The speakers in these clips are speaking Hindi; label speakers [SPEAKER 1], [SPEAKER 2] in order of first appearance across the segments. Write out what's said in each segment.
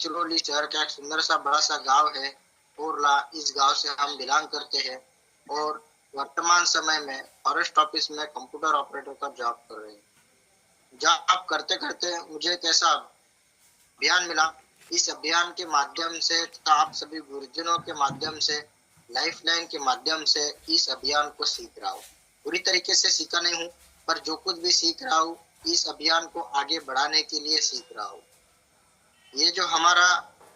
[SPEAKER 1] गढ़चिरौली शहर का एक सुंदर सा बड़ा सा गांव है कोरला। इस गांव से हम बिलोंग करते हैं और वर्तमान समय में फॉरेस्ट ऑफिस में कंप्यूटर ऑपरेटर का जॉब कर रहे हैं। जॉब करते करते मुझे एक ऐसा अभियान मिला। इस अभियान के माध्यम से तथा आप सभी गुरुजनों के माध्यम से, लाइफलाइन के माध्यम से इस अभियान को सीख रहा हूँ। पूरी तरीके से सीखा नहीं हूँ, पर जो कुछ भी सीख रहा हूँ इस अभियान को आगे बढ़ाने के लिए सीख रहा हूँ। ये जो हमारा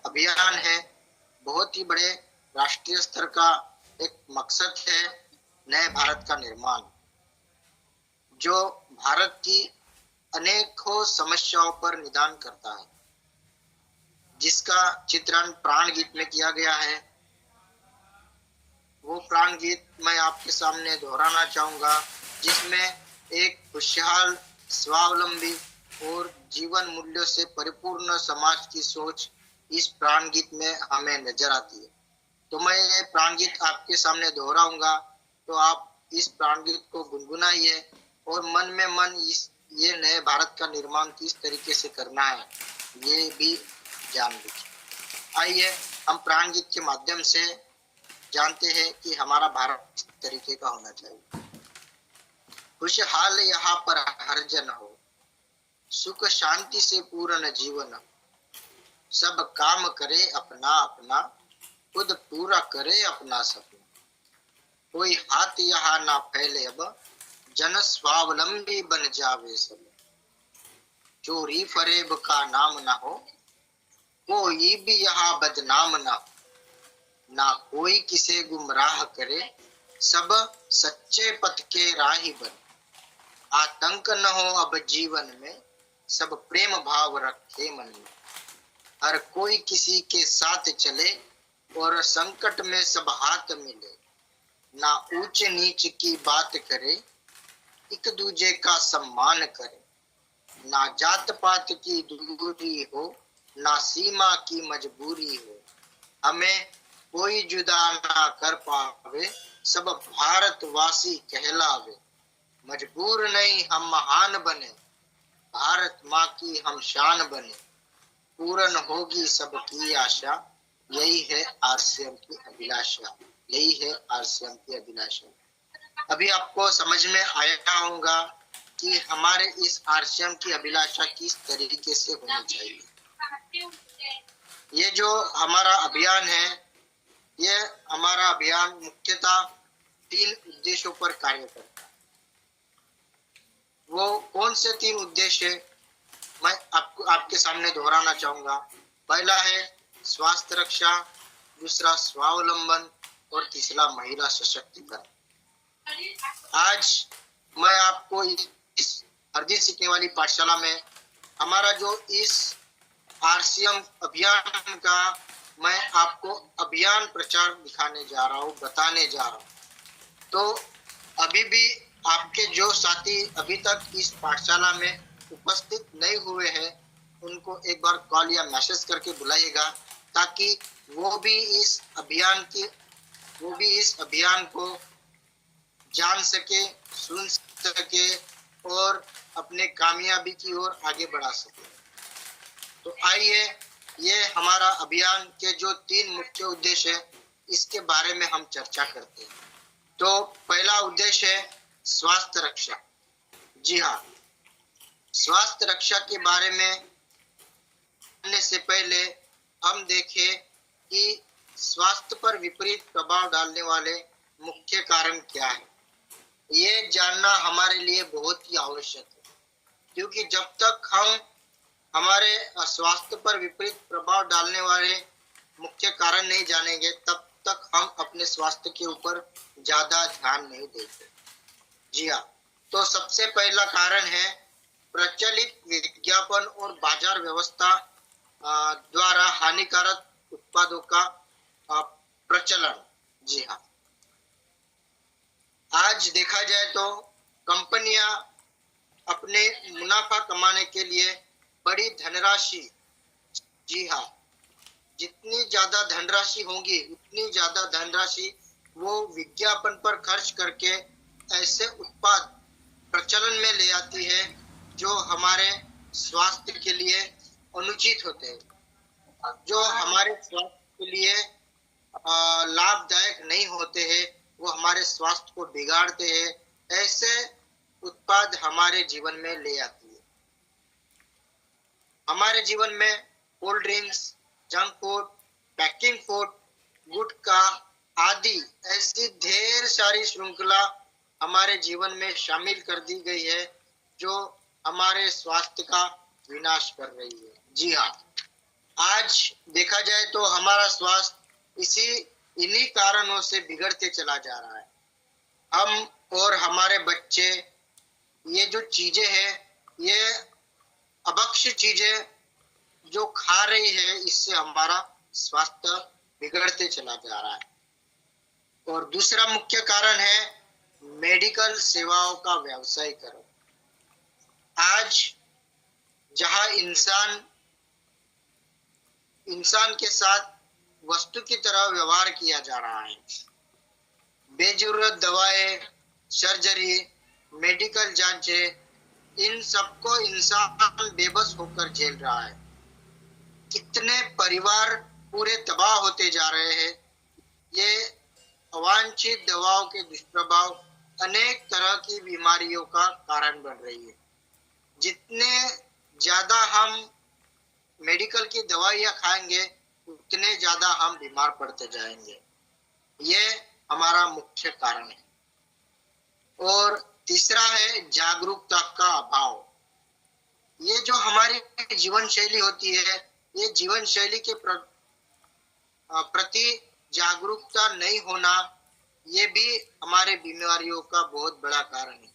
[SPEAKER 1] अभियान है बहुत ही बड़े राष्ट्रीय स्तर का एक मकसद है, नए भारत का निर्माण, जो भारत की अनेकों समस्याओं पर निदान करता है, जिसका चित्रण प्राण गीत में किया गया है। वो प्राण गीत मैं आपके सामने दोहराना चाहूंगा, जिसमें एक खुशहाल, स्वावलंबी और जीवन मूल्यों से परिपूर्ण समाज की सोच इस प्राण गीत में हमें नजर आती है। तो मैं ये प्राण गीत आपके सामने दोहराऊंगा, तो आप इस प्राण गीत को गुनगुनाइए और मन में मन ये नए भारत का निर्माण किस तरीके से करना है ये भी जान लीजिए। आइए हम प्राण गीत के माध्यम से जानते हैं कि हमारा भारत किस तरीके का होना चाहिए। खुशहाल यहाँ पर हर जन हो, सुख शांति से पूर्ण जीवन, सब काम करे अपना अपना, खुद पूरा करे अपना सपना, कोई हाथ यहाँ ना फैले अब, जन स्वावलंबी बन जावे सब, चोरी फरेब का नाम ना हो, कोई भी यहाँ बदनाम ना हो, ना कोई किसे गुमराह करे, सब सच्चे पथ के राही बने, आतंक न हो अब जीवन में, सब प्रेम भाव रखे मन में, हर कोई किसी के साथ चले और संकट में सब हाथ मिले, ना ऊंच नीच की बात करे, एक दूजे का सम्मान करे, ना जात पात की दूरी हो, ना सीमा की मजबूरी हो, हमें कोई जुदा ना कर पावे, सब भारतवासी कहलावे, मजबूर नहीं हम महान बने, भारत माँ की हम शान बने, पूर्ण होगी सबकी आशा, यही है आरसीएम की अभिलाषा, यही है आरसीएम की अभिलाषा। अभी आपको समझ में आया होगा कि हमारे इस आरसीएम की अभिलाषा किस तरीके से होनी चाहिए। ये जो हमारा अभियान है, ये हमारा अभियान मुख्यतः 3 उद्देश्यों पर कार्य करता है। वो कौन से 3 उद्देश्य मैं आपके सामने दोहराना चाहूंगा। पहला है स्वास्थ्य रक्षा, दूसरा स्वावलंबन और तीसरा महिला सशक्तिकरण। आज मैं आपको इस हर दिन सीखने वाली पाठशाला में हमारा जो इस आरसीएम अभियान का मैं आपको अभियान प्रचार दिखाने जा रहा हूँ, बताने जा रहा हूँ। तो अभी भी आपके जो साथी अभी तक इस पाठशाला में उपस्थित नहीं हुए हैं, उनको एक बार कॉल या मैसेज करके बुलाइएगा, ताकि वो भी इस अभियान को जान सके, सुन सके और अपने कामयाबी की ओर आगे बढ़ा सके। तो आइए ये हमारा अभियान के जो 3 मुख्य उद्देश्य है इसके बारे में हम चर्चा करते हैं। तो पहला उद्देश्य है स्वास्थ्य रक्षा। जी हाँ, स्वास्थ्य रक्षा के बारे में जानने से पहले हम देखें कि स्वास्थ्य पर विपरीत प्रभाव डालने वाले मुख्य कारण क्या है। ये जानना हमारे लिए बहुत ही आवश्यक है, क्योंकि जब तक हम हमारे स्वास्थ्य पर विपरीत प्रभाव डालने वाले मुख्य कारण नहीं जानेंगे, तब तक हम अपने स्वास्थ्य के ऊपर ज्यादा ध्यान नहीं देते। जी हाँ, तो सबसे पहला कारण है प्रचलित विज्ञापन और बाजार व्यवस्था द्वारा हानिकारक उत्पादों का प्रचलन। जी हाँ, आज देखा जाए तो कंपनियां अपने मुनाफा कमाने के लिए बड़ी धनराशि, जी हाँ, जितनी ज्यादा धनराशि होगी उतनी ज्यादा धनराशि वो विज्ञापन पर खर्च करके ऐसे उत्पाद प्रचलन में ले आती है जो हमारे स्वास्थ्य के लिए अनुचित होते हैं। जो हमारे स्वास्थ्य के लिए लाभदायक नहीं होते हैं, वो हमारे स्वास्थ्य को बिगाड़ते हैं, ऐसे उत्पाद हमारे जीवन में ले आती है। हमारे जीवन में cold drinks, junk food, packing food, gutkha आदि ऐसी ढेर सारी श्रृंखला हमारे जीवन में शामिल कर दी गई है, जो हमारे स्वास्थ्य का विनाश कर रही है। जी हाँ, आज देखा जाए तो हमारा स्वास्थ्य इन्हीं कारणों से बिगड़ते चला जा रहा है। हम और हमारे बच्चे ये जो चीजें हैं, ये अभक्ष्य चीजें जो खा रही है, इससे हमारा स्वास्थ्य बिगड़ते चला जा रहा है। और दूसरा मुख्य कारण है मेडिकल सेवाओं का व्यवसायीकरण। आज जहां इंसान के साथ वस्तु की तरह व्यवहार किया जा रहा है, बेजरूरत दवाएं, सर्जरी, मेडिकल जांचें, इन सबको इंसान बेबस होकर झेल रहा है। कितने परिवार पूरे तबाह होते जा रहे हैं। ये अवांछित दवाओं के दुष्प्रभाव अनेक तरह की बीमारियों का कारण बन रही है। जितने ज्यादा हम मेडिकल की दवाइयां खाएंगे, उतने ज्यादा हम बीमार पड़ते जाएंगे। ये हमारा मुख्य कारण है। और तीसरा है जागरूकता का अभाव। ये जो हमारी जीवन शैली होती है, ये जीवन शैली के प्रति जागरूकता नहीं होना, ये भी हमारे बीमारियों का बहुत बड़ा कारण है।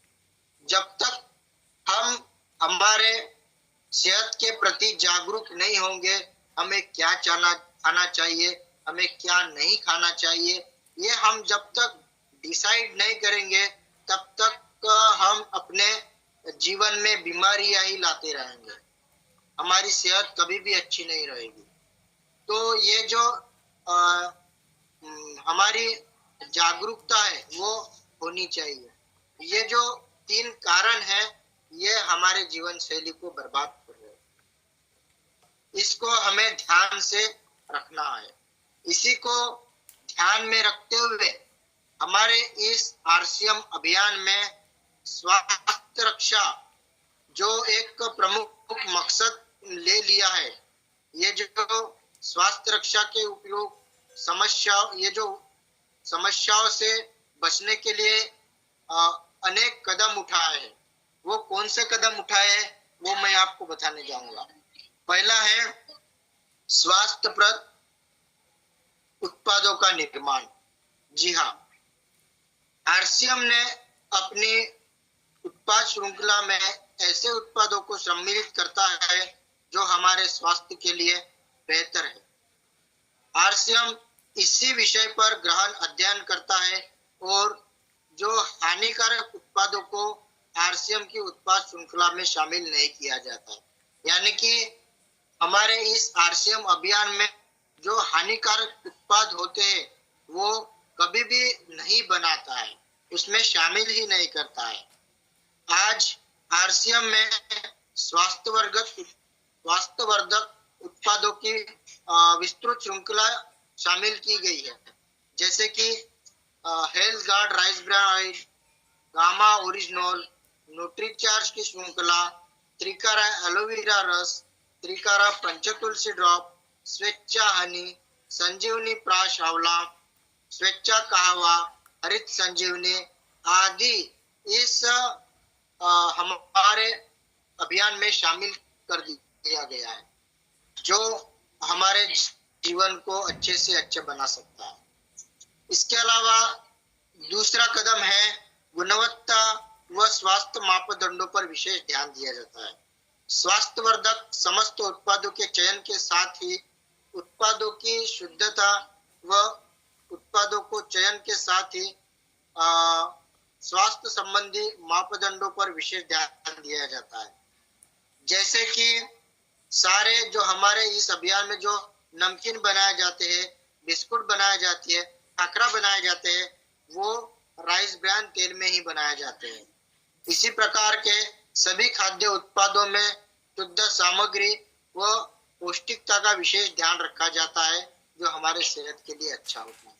[SPEAKER 1] जब तक हम हमारे सेहत के प्रति जागरूक नहीं होंगे, हमें क्या खाना चाहिए, हमें क्या नहीं खाना चाहिए, ये हम जब तक डिसाइड नहीं करेंगे, तब तक हम अपने जीवन में बीमारियां ही लाते रहेंगे। हमारी सेहत कभी भी अच्छी नहीं रहेगी। तो ये जो हमारी जागरूकता है, वो होनी चाहिए। ये जो 3 कारण है, ये हमारे जीवन शैली को बर्बाद कर रहे हैं। इसको हमें ध्यान से रखना है। इसी को ध्यान में रखते हुए हमारे इस आरसीएम अभियान में स्वास्थ्य रक्षा जो एक प्रमुख मकसद ले लिया है, ये जो स्वास्थ्य रक्षा के उपयोग समस्याओं से बचने के लिए अनेक कदम उठाए हैं। वो कौन से कदम उठाए हैं, वो मैं आपको बताने जाऊंगा। पहला है स्वास्थ्यप्रद उत्पादों का निर्माण। जी हाँ, आरसीएम ने अपनी उत्पाद श्रृंखला में ऐसे उत्पादों को सम्मिलित करता है जो हमारे स्वास्थ्य के लिए बेहतर है। आरसीएम इसी विषय पर गहन अध्ययन करता है और जो हानिकारक उत्पादों को आरसीएम की उत्पाद श्रृंखला में शामिल नहीं किया जाता। यानी कि हमारे इस आरसीएम अभियान में जो हानिकारक उत्पाद होते हैं, वो कभी भी नहीं बनाता है, उसमें शामिल ही नहीं करता है। आज आरसीएम में स्वास्थ्यवर्धक उत्पादों की विस्तृत श्रृंखला शामिल की गई है, जैसे कि health guard rice bran oil, gamma original, Nutricharge की श्रृंखला, त्रिकारा एलोवेरा रस, त्रिकारा पंचतुलसी ड्रॉप, स्वेच्छा हनी, संजीवनी प्राश आंवला, स्वेच्छा कहवा, हरित संजीवनी आदि इस हमारे अभियान में शामिल कर दिया गया है, जो हमारे जीवन को अच्छे से अच्छा बना सकता है। इसके अलावा दूसरा कदम है गुणवत्ता व स्वास्थ्य मापदंडों पर विशेष ध्यान दिया जाता है। स्वास्थ्यवर्धक समस्त उत्पादों के चयन के साथ ही उत्पादों की शुद्धता व उत्पादों को चयन के साथ ही स्वास्थ्य संबंधी मापदंडों पर विशेष ध्यान दिया जाता है। जैसे कि सारे जो हमारे इस अभियान में जो नमकीन बनाए जाते हैं, बिस्कुट बनाए जाती है, खाकरा बनाए जाते हैं, वो राइस ब्रान तेल में ही बनाए जाते हैं। इसी प्रकार के सभी खाद्य उत्पादों में शुद्ध सामग्री व पौष्टिकता का विशेष ध्यान रखा जाता है जो हमारे सेहत के लिए अच्छा होता है।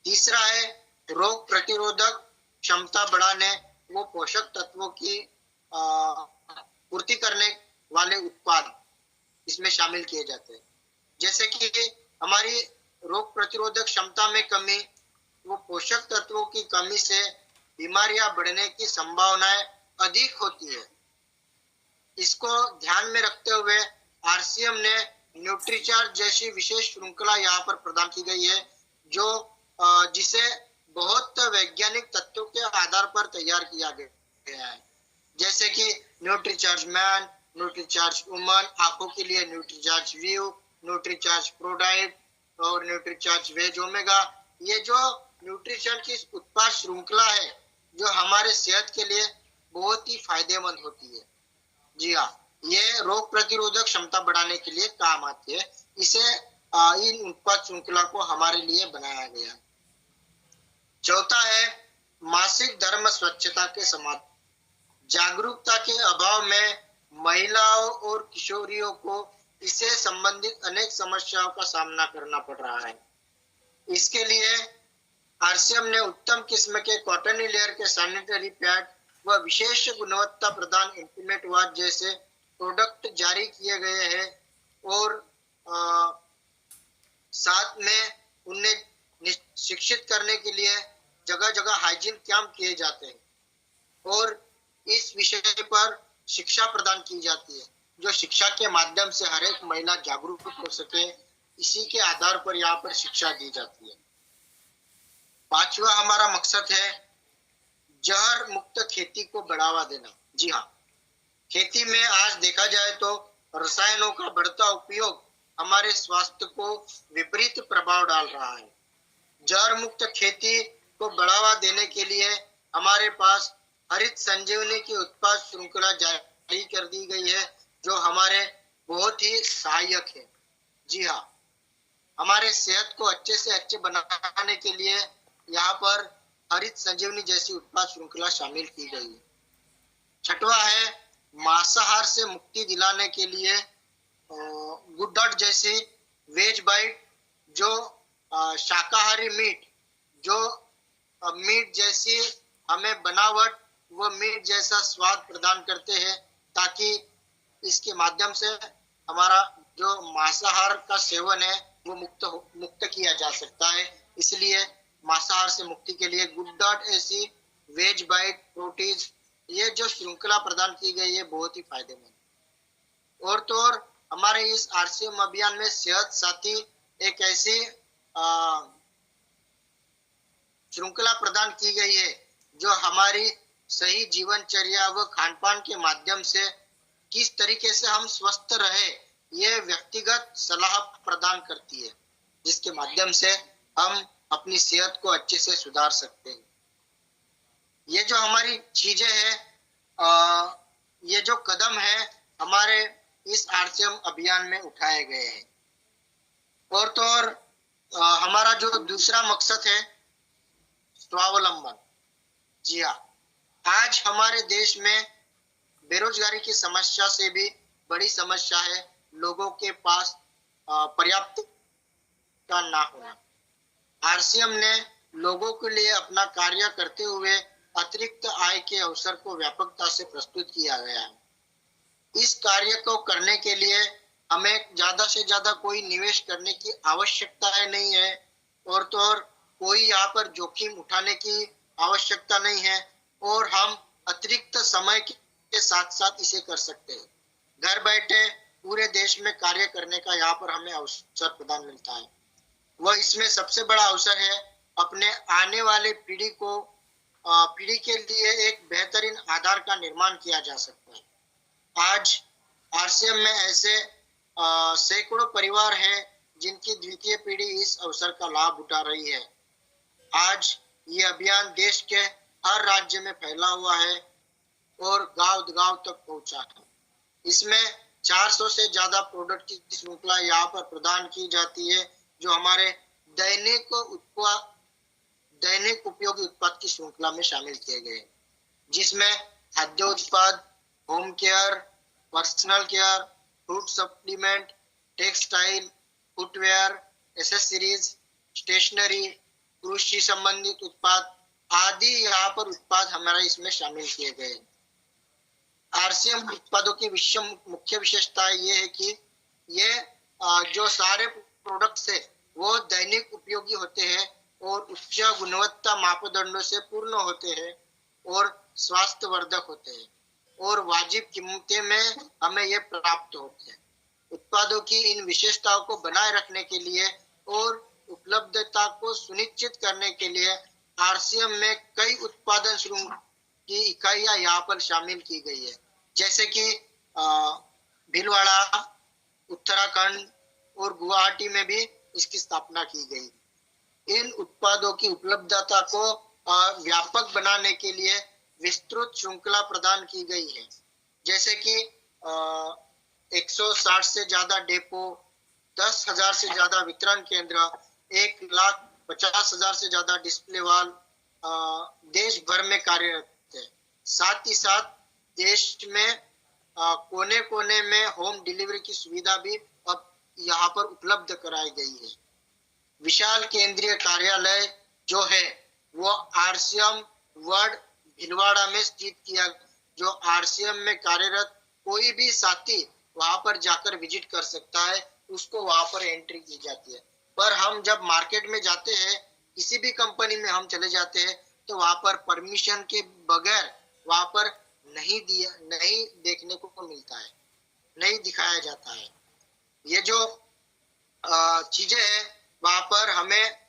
[SPEAKER 1] तीसरा है रोग प्रतिरोधक क्षमता बढ़ाने वो पोषक तत्वों की पूर्ति करने वाले उत्पाद इसमें शामिल किए जाते हैं। जैसे कि हमारी रोग प्रतिरोधक क्षमता में कमी, वो पोषक तत्वों की कमी से बीमारियां बढ़ने की संभावनाएं अधिक होती है। इसको ध्यान में रखते हुए आरसीएम ने न्यूट्रीचार्ज जैसी विशेष श्रृंखला यहाँ पर प्रदान की गई है, जो जिसे बहुत वैज्ञानिक तथ्यों के आधार पर तैयार किया गया है। जैसे कि न्यूट्रीचार्ज मैन, न्यूट्रीचार्ज वुमन, आंखों के लिए न्यूट्रीचार्ज व्यू, न्यूट्रीचार्ज प्रोडाइट और न्यूट्रीचार्ज वेज ओमेगा। ये जो न्यूट्रिशन की उत्पाद श्रृंखला है जो हमारे सेहत के लिए बहुत ही फायदेमंद होती है। जी हाँ, ये रोग प्रतिरोधक क्षमता बढ़ाने के लिए काम आती है। इसे इन उत्पाद श्रृंखला को हमारे लिए बनाया गया है। चौथा है मासिक धर्म स्वच्छता के समाधान। जागरूकता के अभाव में महिलाओं और किशोरियों को इससे संबंधित अनेक समस्याओं का सामना करना पड़ रहा है। इसके लिए आरसीएम ने उत्तम किस्म के कॉटन लेयर के सैनिटरी पैड व विशेष गुणवत्ता प्रदान इंटीमेट वॉच जैसे प्रोडक्ट जारी किए गए हैं और साथ में उन्हें शिक्षित करने के लिए जगह जगह हाइजीन कैंप किए जाते हैं और इस विषय पर शिक्षा प्रदान की जाती है, जो शिक्षा के माध्यम से हर एक महिला जागरूक हो सके। इसी के आधार पर यहाँ पर शिक्षा दी जाती है। पांचवा हमारा मकसद है जहर मुक्त खेती को बढ़ावा देना। जी हाँ, खेती में आज देखा जाए तो रसायनों का बढ़ता उपयोग हमारे स्वास्थ्य को विपरीत प्रभाव डाल रहा है। जहर मुक्त खेती को बढ़ावा देने के लिए हमारे पास हरित संजीवनी की उत्पाद श्रृंखला जारी कर दी गई है, जो हमारे बहुत ही सहायक है। जी हाँ, हमारे सेहत को अच्छे से अच्छे बनाने के लिए यहाँ पर हरित संजीवनी जैसी उत्पाद श्रृंखला शामिल की गई है। छठवा है मांसाहार से मुक्ति दिलाने के लिए गुड डॉट जैसी वेज बाइट, जो शाकाहारी मीट, जो मीट जैसी हमें बनावट व मीट जैसा स्वाद प्रदान करते हैं, ताकि इसके माध्यम से हमारा जो मांसाहार का सेवन है वो मुक्त किया जा सकता है। इसलिए मांसाहार से मुक्ति के लिए गुड डॉट ऐसी वेज बाइट प्रोटीज, ये जो श्रृंखला प्रदान की गई है बहुत ही फायदेमंद। और तो और हमारे इस आरसीएम अभियान में सेहत साथी एक ऐसी श्रृंखला प्रदान की गई है जो हमारी सही जीवनचर्या व खानपान के माध्यम से किस तरीके से हम स्वस्थ रहे ये व्यक्तिगत सलाह प्रदान करती है, जिसके माध्यम से हम अपनी सेहत को अच्छे से सुधार सकते हैं। ये जो हमारी चीजें हैं, ये जो कदम है हमारे इस आरसीएम अभियान में उठाए गए हैं। और तो और हमारा जो दूसरा मकसद है स्वावलंबन। जी हाँ, आज हमारे देश में बेरोजगारी की समस्या से भी बड़ी समस्या है लोगों के पास पर्याप्त का ना होना। आरसीएम ने लोगों के लिए अपना कार्य करते हुए अतिरिक्त आय के अवसर को व्यापकता से प्रस्तुत किया गया है। इस कार्य को करने के लिए हमें ज्यादा से ज्यादा कोई निवेश करने की आवश्यकता नहीं है, और तो और कोई यहाँ पर जोखिम उठाने की आवश्यकता नहीं है, और हम अतिरिक्त समय के साथ साथ इसे कर सकते हैं। घर बैठे पूरे देश में कार्य करने का यहाँ पर हमें अवसर प्रदान मिलता है। वह इसमें सबसे बड़ा अवसर है अपने आने वाले पीढ़ी के लिए एक बेहतरीन आधार का निर्माण किया जा सकता है। आज आरसीएम में ऐसे सैकड़ों परिवार हैं जिनकी द्वितीय पीढ़ी इस अवसर का लाभ उठा रही है। आज ये अभियान देश के हर राज्य में फैला हुआ है और गांव-गांव तक पहुंचा है। इसमें 400 से ज्यादा प्रोडक्ट की श्रृंखला यहाँ पर प्रदान की जाती है, जो हमारे दैनिक उपयोगी उत्पाद की श्रृंखला में शामिल किए गए, जिसमें खाद्य उत्पाद, home care, personal care, fruit supplement, textile, footwear, accessories, stationery, कृषि संबंधित उत्पाद आदि यहाँ पर उत्पाद हमारा इसमें शामिल किए गए। आरसीएम उत्पादों की मुख्य विशेषता ये है कि ये जो सारे प्रोडक्ट्स है वो दैनिक उपयोगी होते हैं और उच्च गुणवत्ता मापदंडों से पूर्ण होते हैं और स्वास्थ्यवर्धक होते हैं और वाजिब कीमतें में हमें ये प्राप्त होते हैं। उत्पादों की इन विशेषताओं को बनाए रखने के लिए और उपलब्धता को सुनिश्चित करने के लिए आरसीएम में कई उत्पादन श्रृंखला की इकाइयां यहाँ पर शामिल की गई है, जैसे कि भीलवाड़ा, उत्तराखंड और गुवाहाटी में भी इसकी स्थापना की गई। इन उत्पादों की उपलब्धता को व्यापक बनाने के लिए विस्तृत श्रृंखला प्रदान की गई है, जैसे कि 160 से ज्यादा डेपो, 10,000 से ज्यादा वितरण केंद्र, 1,50,000 से ज्यादा डिस्प्ले वाल देश भर में कार्यरत है। साथ ही साथ देश में कोने कोने में होम डिलीवरी की सुविधा भी अब यहाँ पर उपलब्ध कराई गई है। विशाल केंद्रीय कार्यालय जो है वो आरसीएम वर्ड भीलवाड़ा में स्थित किया, जो आरसीएम में कार्यरत कोई भी साथी वहां पर जाकर विजिट कर सकता है, उसको वहां पर एंट्री की जाती है। पर हम जब मार्केट में जाते हैं, किसी भी कंपनी में हम चले जाते हैं, तो वहां पर परमिशन के बगैर वहां पर नहीं देखने को मिलता है, नहीं दिखाया जाता है। ये जो चीजें है वहां पर हमें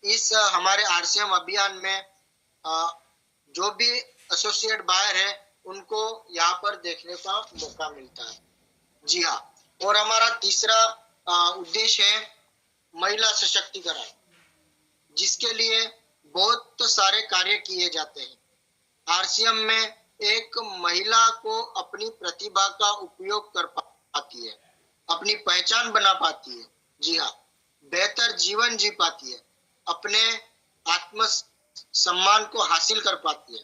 [SPEAKER 1] इस हमारे आरसीएम अभियान में जो भी एसोसिएट बायर है उनको यहाँ पर देखने का मौका मिलता है। जी हाँ, और हमारा तीसरा उद्देश्य है महिला सशक्तिकरण, जिसके लिए बहुत सारे कार्य किए जाते हैं। आरसीएम में एक महिला को अपनी प्रतिभा का उपयोग कर पाती है, अपनी पहचान बना पाती है, जी हाँ, बेहतर जीवन जी पाती है, अपने आत्म सम्मान को हासिल कर पाती है,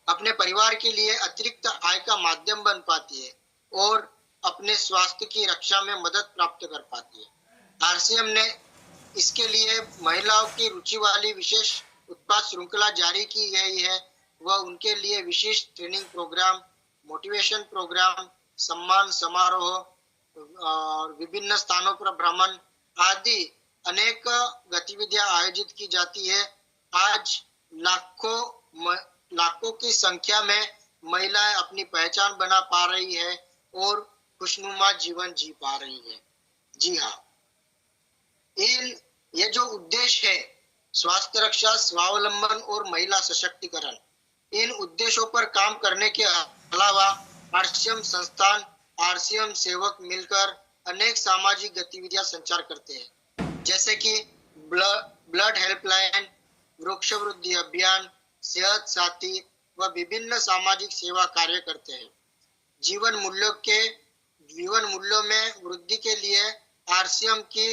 [SPEAKER 1] अपने परिवार के लिए अतिरिक्त आय का माध्यम बन पाती है और अपने स्वास्थ्य की रक्षा में मदद प्राप्त कर पाती है। आरसीएम ने इसके लिए महिलाओं की रुचि वाली विशेष उत्पाद श्रृंखला जारी की गई है। वह उनके लिए विशेष ट्रेनिंग प्रोग्राम, मोटिवेशन प्रोग्राम, सम्मान समारोह और विभिन्न स्थानों पर भ्रमण आदि अनेक गतिविधियां आयोजित की जाती है। आज लाखों की संख्या में महिलाएं अपनी पहचान बना पा रही है और खुशनुमा जीवन जी पा रही है। जी हाँ, ये जो उद्देश्य है, स्वास्थ्य रक्षा, स्वावलंबन और महिला सशक्तिकरण, इन उद्देश्यों पर काम करने के अलावा आरसीएम संस्थान, आरसीएम सेवक मिलकर अनेक सामाजिक गतिविधियां संचार करते हैं, जैसे कि ब्लड हेल्पलाइन, वृक्ष वृद्धि अभियान, सेहत साथी व विभिन्न सामाजिक सेवा कार्य करते हैं। जीवन मूल्यों में वृद्धि के लिए आरसीएम की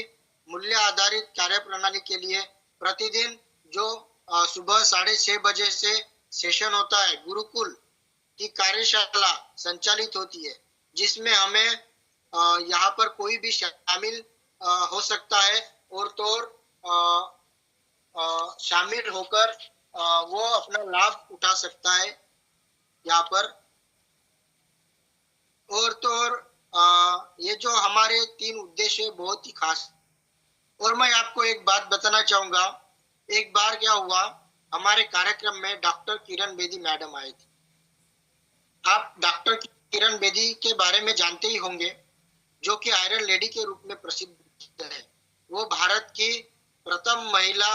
[SPEAKER 1] मूल्य आधारित कार्य प्रणाली के लिए प्रतिदिन जो सुबह 6:30 बजे से सेशन होता है, गुरुकुल की कार्यशाला संचालित होती है, जिसमें हमें यहाँ पर कोई भी शामिल हो सकता है और तो शामिल होकर वो अपना लाभ उठा सकता है यहाँ पर। और तो और ये जो हमारे 3 उद्देश्य बहुत ही खास। और मैं आपको एक बात बताना चाहूंगा, एक बार क्या हुआ, हमारे कार्यक्रम में डॉक्टर किरण बेदी मैडम आई थी। आप डॉक्टर किरण बेदी के बारे में जानते ही होंगे, जो कि आयरन लेडी के रूप में प्रसिद्ध है। वो भारत की प्रथम महिला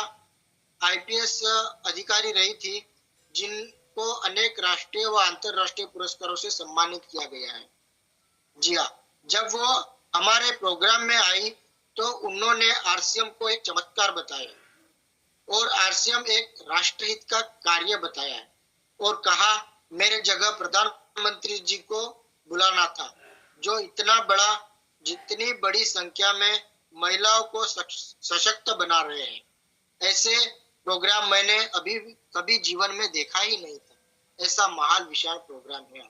[SPEAKER 1] आईपीएस अधिकारी रही थी, जिनको अनेक राष्ट्रीय व अंतरराष्ट्रीय पुरस्कारों से सम्मानित किया गया है। जी हाँ, जब वो हमारे प्रोग्राम में आई तो उन्होंने आरसीएम को एक चमत्कार बताया और आरसीएम एक राष्ट्रहित का कार्य बताया है और कहा, मेरे जगह प्रधानमंत्री जी को बुलाना था, जो जितनी बड़ी संख्या में महिलाओं को सशक्त बना रहे हैं। ऐसे प्रोग्राम मैंने कभी जीवन में देखा ही नहीं था। ऐसा महान विशाल प्रोग्राम है।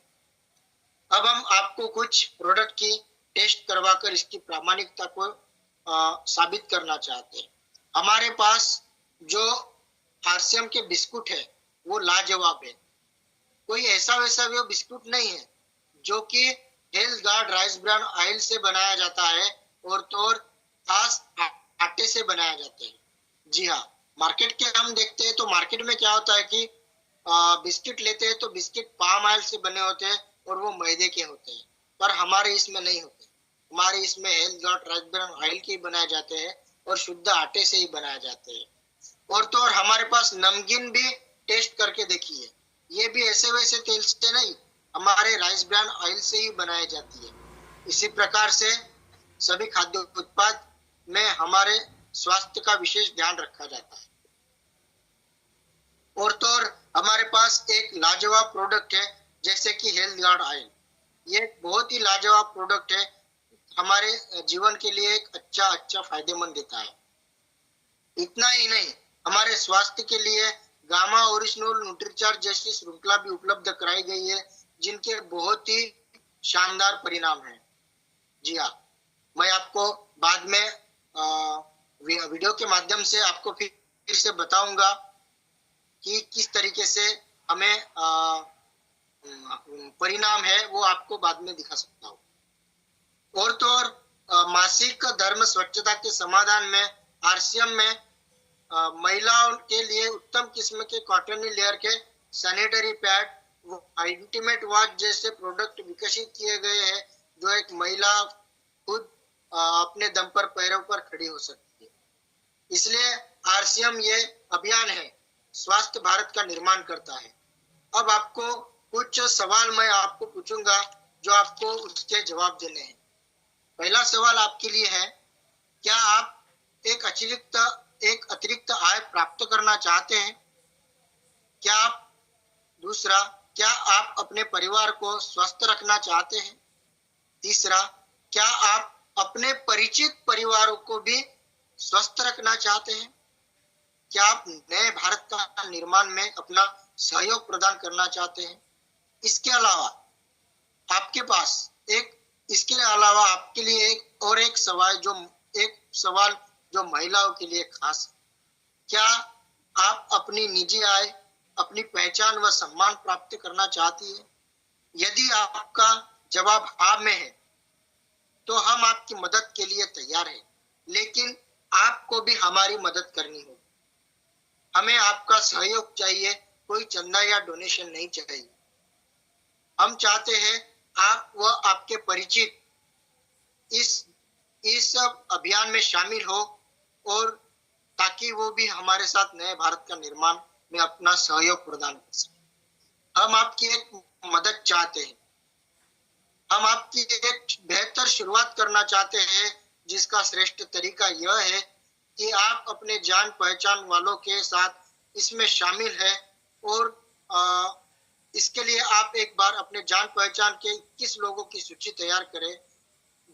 [SPEAKER 1] अब हम आपको कुछ प्रोडक्ट की टेस्ट करवाकर इसकी प्रामाणिकता को साबित करना चाहते हैं। हमारे पास जो आरसीएम के बिस्कुट है वो लाजवाब है। कोई ऐसा वैसा वो बिस्कुट नहीं है जो कि health guard rice bran oil से बनाया जाता है और तो खास आटे से बनाया जाता है। जी हाँ, मार्केट के हम देखते हैं तो मार्केट में क्या होता है कि बिस्किट लेते हैं तो बिस्किट पाम ऑयल से बने होते हैं और वो मैदे के होते हैं, पर हमारे इसमें नहीं होते। हमारे इसमें health guard rice bran oil के ही बनाए जाते हैं और शुद्ध आटे से ही बनाए जाते हैं। और तो और हमारे पास नमकीन भी टेस्ट करके देखिए, ये भी ऐसे वैसे तेल से नहीं, हमारे राइस ब्रान ऑयल से ही बनाई जाती है। इसी प्रकार से सभी खाद्य उत्पाद में हमारे स्वास्थ्य का विशेष ध्यान रखा जाता है। और तो और हमारे पास एक लाजवाब प्रोडक्ट है जैसे कि हेल्थ गार्ड ऑयल। ये बहुत ही लाजवाब प्रोडक्ट है, हमारे जीवन के लिए एक अच्छा फायदेमंद देता है। इतना ही नहीं, हमारे स्वास्थ्य के लिए गामा ओरिजिनल न्यूट्रीचार्ज जैसी श्रृंखला भी उपलब्ध कराई गई है जिनके बहुत ही शानदार परिणाम हैं। जी हाँ, मैं आपको बाद में वीडियो के माध्यम से आपको फिर से बताऊंगा कि किस तरीके से हमें परिणाम है वो आपको बाद में दिखा सकता हूँ। और तो और मासिक धर्म स्वच्छता के समाधान में आरसीएम में महिलाओं के लिए उत्तम किस्म के कॉटन लेयर के सैनिटरी पैड, इंटीमेट वॉच जैसे प्रोडक्ट विकसित किए गए हैं जो एक महिला खुद अपने दम पर पैरों पर खड़ी हो सकती है। इसलिए आरसीएम ये अभियान है स्वास्थ्य भारत का निर्माण करता है। अब आपको कुछ सवाल मैं आपको पूछूंगा जो आपको उसके जवाब देने हैं। पहला सवाल आपके लिए है, क्या आप एक अतिरिक्त आय प्राप्त करना चाहते हैं? क्या आप दूसरा, क्या आप अपने परिवार को स्वस्थ रखना चाहते हैं? तीसरा, क्या आप अपने परिचित परिवारों को भी स्वस्थ रखना चाहते हैं? क्या आप नए भारत का निर्माण में अपना सहयोग प्रदान करना चाहते हैं? इसके अलावा आपके लिए एक सवाल जो महिलाओं के लिए खास है। क्या आप अपनी निजी आय, अपनी पहचान व सम्मान प्राप्त करना चाहती है? यदि आपका जवाब हाँ में है तो हम आपकी मदद के लिए तैयार हैं, लेकिन आपको भी हमारी मदद करनी होगी। हमें आपका सहयोग चाहिए, कोई चंदा या डोनेशन नहीं चाहिए। हम चाहते हैं आप व आपके परिचित इस अभियान में शामिल हो और ताकि वो भी हमारे साथ नए भारत का निर्माण में अपना सहयोग प्रदान कर सके। हम आपकी एक मदद चाहते हैं, हम आपकी एक बेहतर शुरुआत करना चाहते हैं, जिसका श्रेष्ठ तरीका यह है कि आप अपने जान पहचान वालों के साथ इसमें शामिल है। और इसके लिए आप एक बार अपने जान पहचान के 21 लोगों की सूची तैयार करें,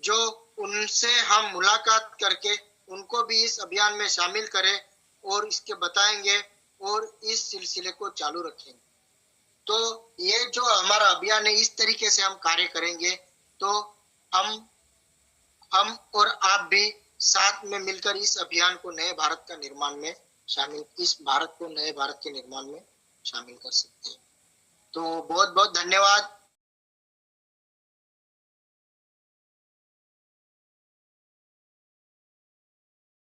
[SPEAKER 1] जो उनसे हम मुलाकात करके उनको भी इस अभियान में शामिल करें और इसके बताएंगे और इस सिलसिले को चालू रखेंगे। तो ये जो हमारा अभियान है, इस तरीके से हम कार्य करेंगे तो हम और आप भी साथ में मिलकर इस अभियान को नए भारत का निर्माण में इस भारत को नए भारत के निर्माण में शामिल कर सकते हैं। तो बहुत बहुत धन्यवाद।